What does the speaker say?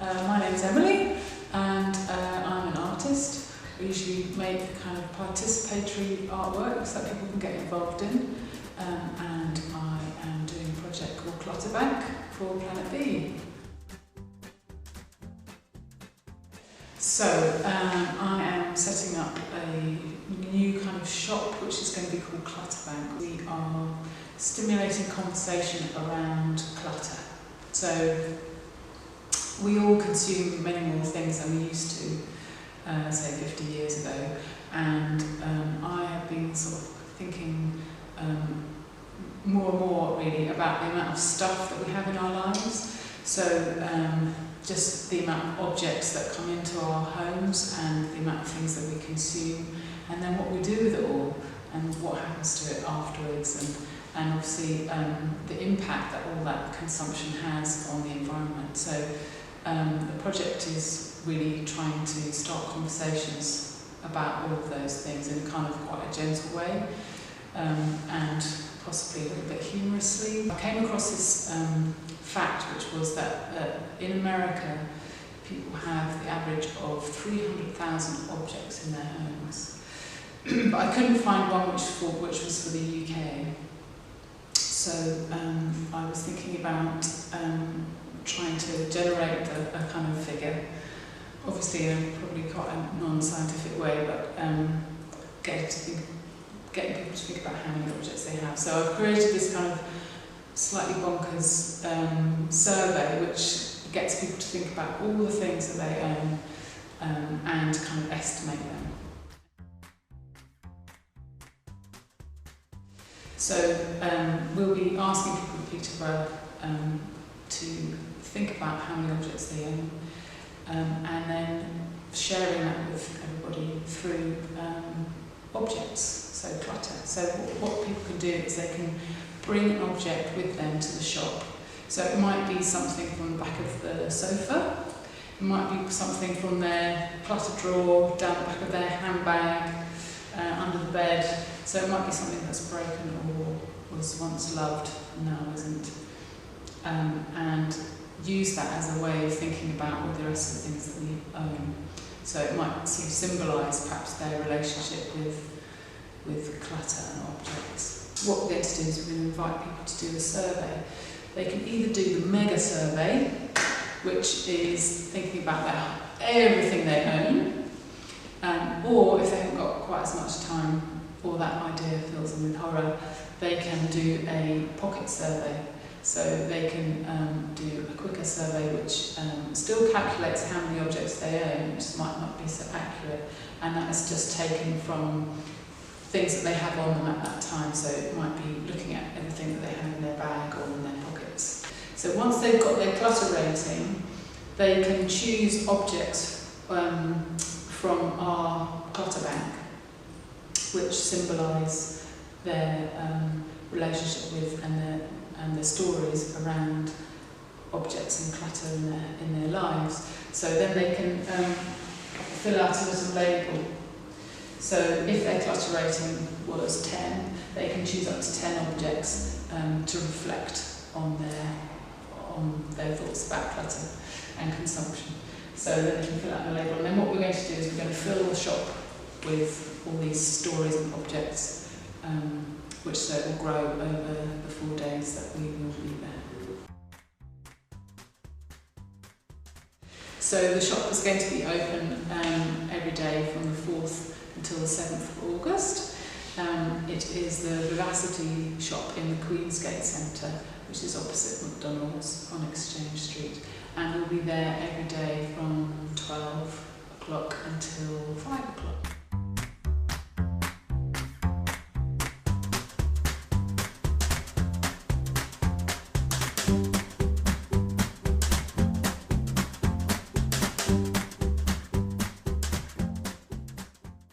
My name's Emily and I'm an artist. I usually make kind of participatory artworks that people can get involved in, and I am doing a project called Clutter Bank for Planet B. So I am setting up a new kind of shop which is going to be called Clutter Bank. We are stimulating conversation around clutter. So we all consume many more things than we used to, say 50 years ago, and I have been sort of thinking more and more really about the amount of stuff that we have in our lives. So just the amount of objects that come into our homes and the amount of things that we consume, and then what we do with it all and what happens to it afterwards, and obviously the impact that all that consumption has on the environment. So the project is really trying to start conversations about all of those things in kind of quite a gentle way, and possibly a little bit humorously. I came across this fact, which was that in America people have the average of 300,000 objects in their homes. But I couldn't find one which was for the UK. So I was thinking about trying to generate a kind of figure, obviously in a probably quite a non-scientific way, but getting people to think about how many objects they have. So I've created this kind of slightly bonkers survey which gets people to think about all the things that they own and kind of estimate them. So we'll be asking people in Peterborough to think about how many objects they own, and then sharing that with everybody through objects, so clutter. So what people can do is they can bring an object with them to the shop. So it might be something from the back of the sofa, it might be something from their clutter drawer, down the back of their handbag, under the bed. So it might be something that's broken or was once loved and now isn't. And use that as a way of thinking about all the rest of the things that we own. So it might sort of symbolise perhaps their relationship with clutter and objects. What we're going to do is we're going to invite people to do a survey. They can either do the mega survey, which is thinking about everything they own, or if they haven't got quite as much time or that idea fills them with horror, they can do a pocket survey. So they can do a quicker survey which still calculates how many objects they own, which might not be so accurate, and that is just taken from things that they have on them at that time. So it might be looking at everything that they have in their bag or in their pockets. So once they've got their clutter rating, they can choose objects from our clutter bank, which symbolise their relationship with and their stories around objects and clutter in their lives. So then they can fill out a little label. So if their clutter rating was 10, they can choose up to 10 objects to reflect on their thoughts about clutter and consumption. So then they can fill out a label. And then what we're going to do is we're going to fill the shop with all these stories and objects, which so it will grow over the 4 days that we will be there. So the shop is going to be open every day from the 4th until the 7th of August. It is the Vivacity shop in the Queensgate Centre, which is opposite McDonald's on Exchange Street, and we'll be there